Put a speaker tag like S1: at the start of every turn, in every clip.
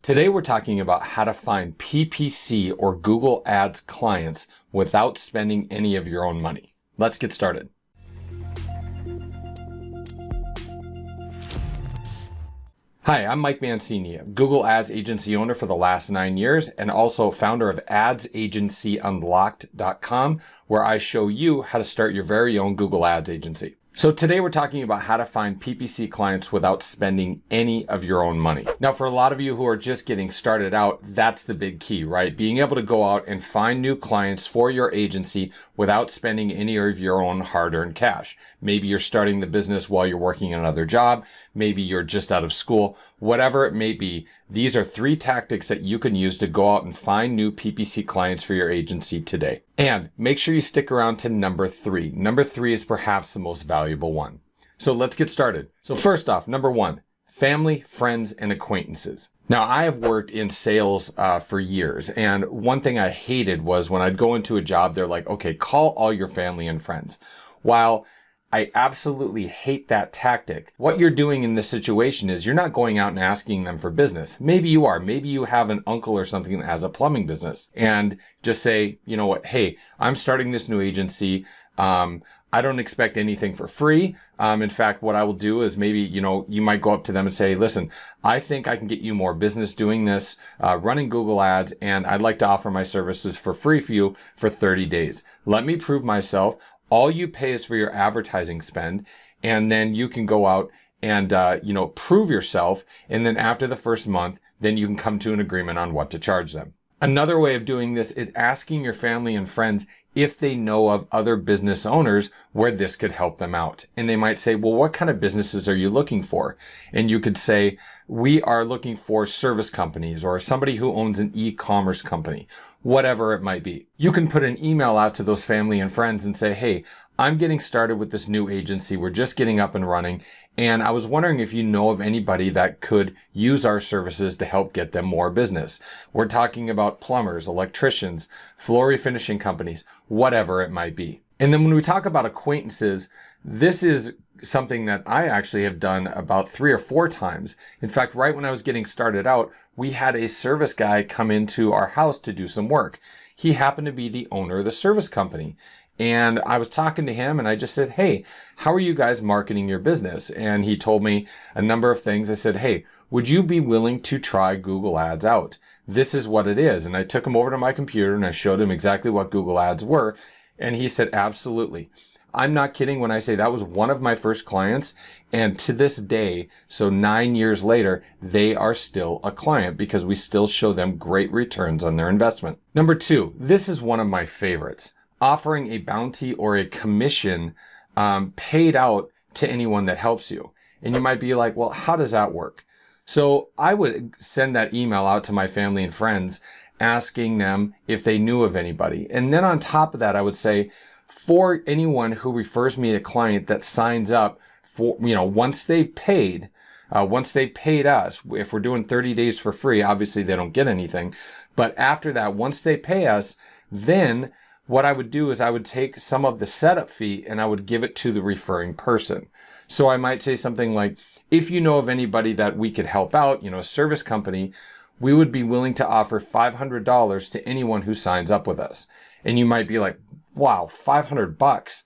S1: Today we're talking about how to find PPC or Google Ads clients without spending any of your own money. Let's get started. Hi, I'm Mike Mancini, a Google Ads agency owner for the last 9 years and also founder of adsagencyunlocked.com, where I show you how to start your very own Google Ads agency. So today we're talking about how to find PPC clients without spending any of your own money. Now, for a lot of you who are just getting started out, that's the big key, right? Being able to go out and find new clients for your agency without spending any of your own hard-earned cash. Maybe you're starting the business while you're working another job. Maybe you're just out of school. Whatever it may be, these are 3 tactics that you can use to go out and find new PPC clients for your agency today. And make sure you stick around to number 3. Number 3 is perhaps the most valuable one. So let's get started. So first off, number 1, family, friends, and acquaintances. Now, I have worked in sales for years, and one thing I hated was when I'd go into a job, they're like, okay, call all your family and friends. While I absolutely hate that tactic, what you're doing in this situation is you're not going out and asking them for business. Maybe you are. Maybe you have an uncle or something that has a plumbing business and just say, you know what, hey, I'm starting this new agency. I don't expect anything for free. In fact, what I will do is maybe, you might go up to them and say, listen, I think I can get you more business doing this, running Google Ads, and I'd like to offer my services for free for you for 30 days. Let me prove myself. All you pay is for your advertising spend, and then you can go out and, prove yourself. And then after the first month, then you can come to an agreement on what to charge them. Another way of doing this is asking your family and friends if they know of other business owners where this could help them out. And they might say, well, what kind of businesses are you looking for? And you could say, we are looking for service companies or somebody who owns an e-commerce company, whatever it might be. You can put an email out to those family and friends and say, hey, I'm getting started with this new agency. We're just getting up and running. And I was wondering if you know of anybody that could use our services to help get them more business. We're talking about plumbers, electricians, floor refinishing companies, whatever it might be. And then when we talk about acquaintances, this is something that I actually have done about 3 or 4 times. In fact, right when I was getting started out, we had a service guy come into our house to do some work. He happened to be the owner of the service company. And I was talking to him and I just said, hey, how are you guys marketing your business? And he told me a number of things. I said, hey, would you be willing to try Google Ads out? This is what it is. And I took him over to my computer and I showed him exactly what Google Ads were. And he said, absolutely. I'm not kidding when I say that was one of my first clients. And to this day, so 9 years later, they are still a client because we still show them great returns on their investment. Number 2, this is one of my favorites. Offering a bounty or a commission paid out to anyone that helps you. And you might be like, well, how does that work? So I would send that email out to my family and friends asking them if they knew of anybody. And then on top of that, I would say for anyone who refers me a client that signs up for, once they've paid us, if we're doing 30 days for free, obviously they don't get anything. But after that, once they pay us, then what I would do is I would take some of the setup fee and I would give it to the referring person. So I might say something like, if you know of anybody that we could help out, a service company, we would be willing to offer $500 to anyone who signs up with us. And you might be like, wow, $500,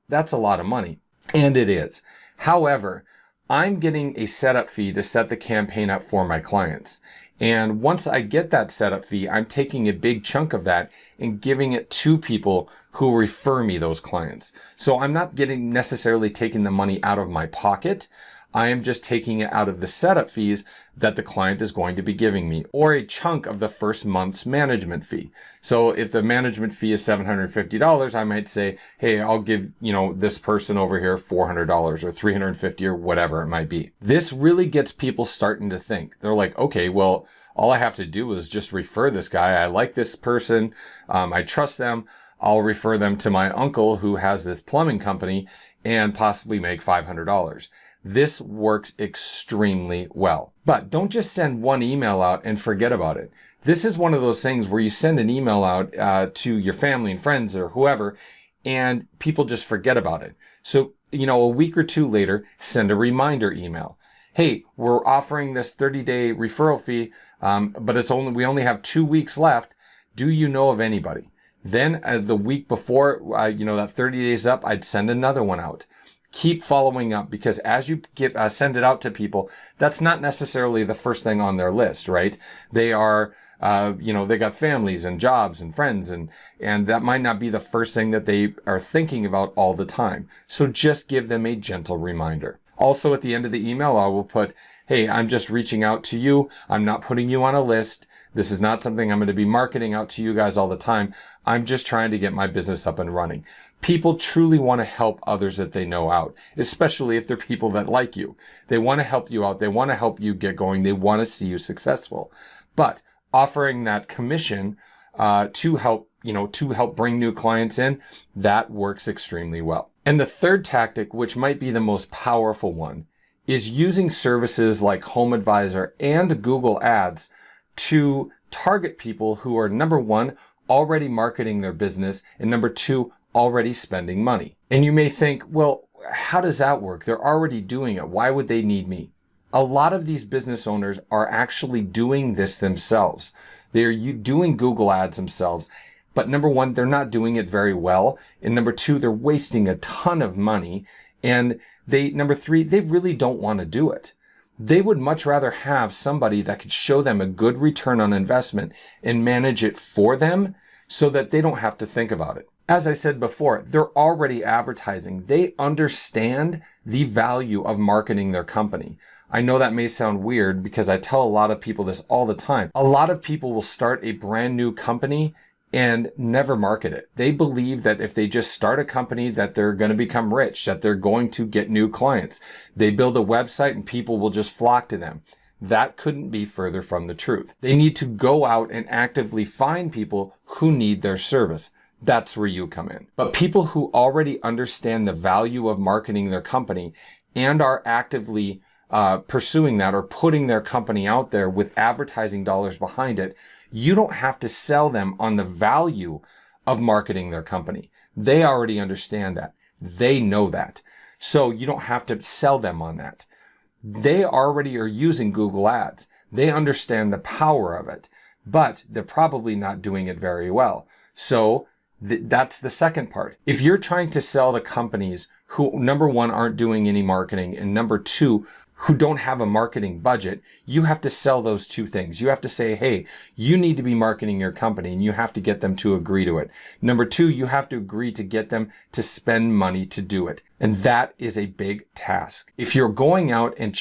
S1: that's a lot of money. And it is. However, I'm getting a setup fee to set the campaign up for my clients. And once I get that setup fee, I'm taking a big chunk of that and giving it to people who refer me those clients. So I'm not necessarily taking the money out of my pocket. I am just taking it out of the setup fees that the client is going to be giving me, or a chunk of the first month's management fee. So if the management fee is $750, I might say, hey, I'll give, this person over here $400 or $350 or whatever it might be. This really gets people starting to think. They're like, okay, well, all I have to do is just refer this guy. I like this person. I trust them. I'll refer them to my uncle who has this plumbing company and possibly make $500. This works extremely well. But don't just send one email out and forget about it. This is one of those things where you send an email out to your family and friends or whoever, and people just forget about it. So, a week or 2 later, send a reminder email. Hey, we're offering this 30-day referral fee. but we only have 2 weeks left. Do you know of anybody? Then the week before, that 30 days up, I'd send another one out. Keep following up, because as you send it out to people, that's not necessarily the first thing on their list, right? They are, they got families and jobs and friends, and that might not be the first thing that they are thinking about all the time. So just give them a gentle reminder. Also, at the end of the email, I will put, hey, I'm just reaching out to you. I'm not putting you on a list. This is not something I'm going to be marketing out to you guys all the time. I'm just trying to get my business up and running. People truly want to help others that they know out, especially if they're people that like you. They want to help you out. They want to help you get going. They want to see you successful. But offering that commission to help bring new clients in, that works extremely well. And the third tactic, which might be the most powerful one, is using services like HomeAdvisor and Google Ads to target people who are, number one, already marketing their business, and number two, already spending money. And you may think, well, how does that work? They're already doing it. Why would they need me? A lot of these business owners are actually doing this themselves. They're doing Google Ads themselves. But number one, they're not doing it very well. And number two, they're wasting a ton of money. And number three, they really don't want to do it. They would much rather have somebody that could show them a good return on investment and manage it for them so that they don't have to think about it. As I said before, they're already advertising. They understand the value of marketing their company. I know that may sound weird because I tell a lot of people this all the time. A lot of people will start a brand new company and never market it. They believe that if they just start a company that they're going to become rich, that they're going to get new clients. They build a website and people will just flock to them. That couldn't be further from the truth. They need to go out and actively find people who need their service. That's where you come in. But people who already understand the value of marketing their company and are actively pursuing that or putting their company out there with advertising dollars behind it, you don't have to sell them on the value of marketing their company. They already understand that. They know that. So you don't have to sell them on that. They already are using Google Ads. They understand the power of it, but they're probably not doing it very well. So that's the second part. If you're trying to sell to companies who, number one, aren't doing any marketing, and number two, who don't have a marketing budget, you have to sell those two things. You have to say, hey, you need to be marketing your company, and you have to get them to agree to it. Number two, you have to agree to get them to spend money to do it. And that is a big task. If you're going out and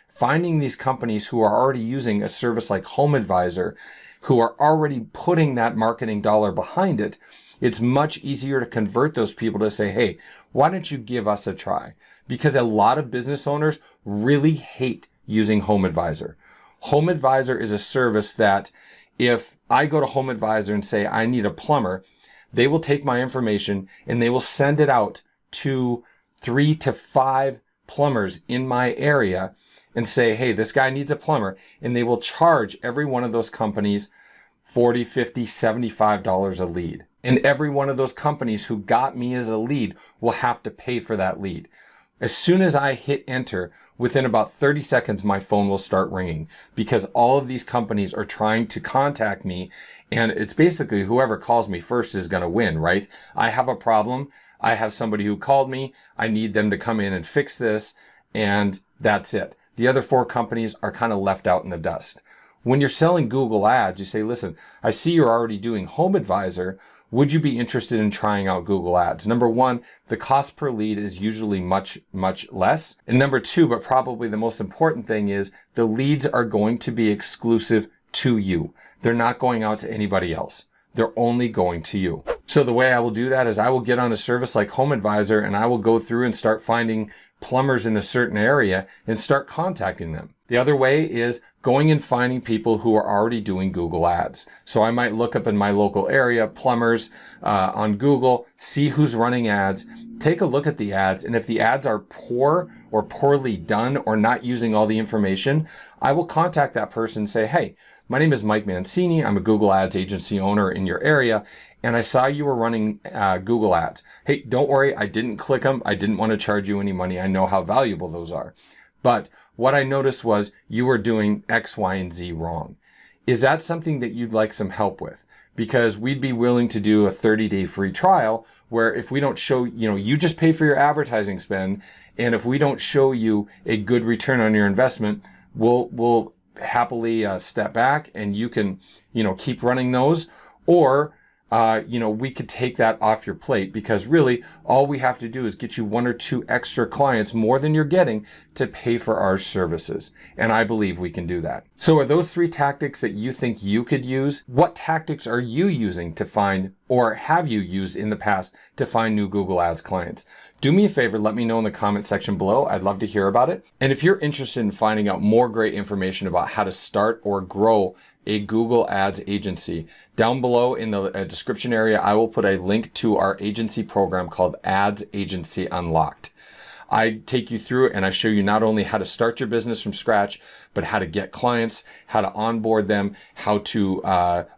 S1: finding these companies who are already using a service like HomeAdvisor, who are already putting that marketing dollar behind it, it's much easier to convert those people to say, hey, why don't you give us a try? Because a lot of business owners really hate using HomeAdvisor. HomeAdvisor is a service that if I go to HomeAdvisor and say I need a plumber, they will take my information and they will send it out to 3 to 5 plumbers in my area and say, hey, this guy needs a plumber. And they will charge every one of those companies $40, $50, $75 a lead. And every one of those companies who got me as a lead will have to pay for that lead. As soon as I hit enter, within about 30 seconds, my phone will start ringing because all of these companies are trying to contact me. And it's basically whoever calls me first is going to win, right? I have a problem. I have somebody who called me. I need them to come in and fix this. And that's it. The other 4 companies are kind of left out in the dust. When you're selling Google Ads, you say, listen, I see you're already doing HomeAdvisor. Would you be interested in trying out Google Ads? Number one, the cost per lead is usually much, much less. And number two, but probably the most important thing is the leads are going to be exclusive to you. They're not going out to anybody else. They're only going to you. So the way I will do that is I will get on a service like HomeAdvisor and I will go through and start finding plumbers in a certain area and start contacting them. The other way is going and finding people who are already doing Google Ads. So I might look up in my local area, plumbers on Google, see who's running ads, take a look at the ads. And if the ads are poor or poorly done or not using all the information, I will contact that person and say, hey, my name is Mike Mancini. I'm a Google Ads agency owner in your area. And I saw you were running Google Ads. Hey, don't worry. I didn't click them. I didn't want to charge you any money. I know how valuable those are. But what I noticed was you were doing X, Y, and Z wrong. Is that something that you'd like some help with? Because we'd be willing to do a 30-day free trial where if we don't show, you just pay for your advertising spend. And if we don't show you a good return on your investment, we'll happily step back and you can, keep running those. Or, we could take that off your plate, because really all we have to do is get you 1 or 2 extra clients more than you're getting to pay for our services. And I believe we can do that. So are those 3 tactics that you think you could use? What tactics are you using to find, or have you used in the past to find new Google Ads clients? Do me a favor, let me know in the comment section below. I'd love to hear about it. And if you're interested in finding out more great information about how to start or grow a Google Ads agency, down below in the description area, I will put a link to our agency program called Ads Agency Unlocked. I take you through it and I show you not only how to start your business from scratch, but how to get clients, how to onboard them, how to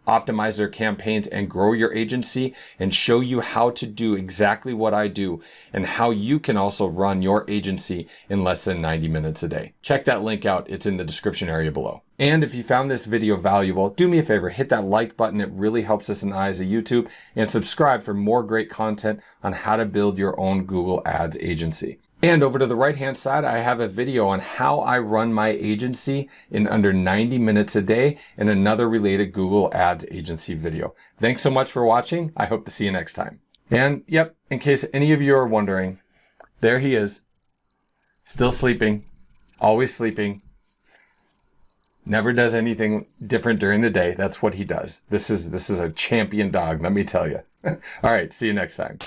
S1: optimize their campaigns and grow your agency, and show you how to do exactly what I do and how you can also run your agency in less than 90 minutes a day. Check that link out. It's in the description area below. And if you found this video valuable, do me a favor, hit that like button. It really helps us in the eyes of YouTube, and subscribe for more great content on how to build your own Google Ads agency. And over to the right-hand side, I have a video on how I run my agency in under 90 minutes a day, and another related Google Ads agency video. Thanks so much for watching. I hope to see you next time. And yep, in case any of you are wondering, there he is, still sleeping, always sleeping, never does anything different during the day. That's what he does. This is a champion dog, let me tell you. All right, see you next time.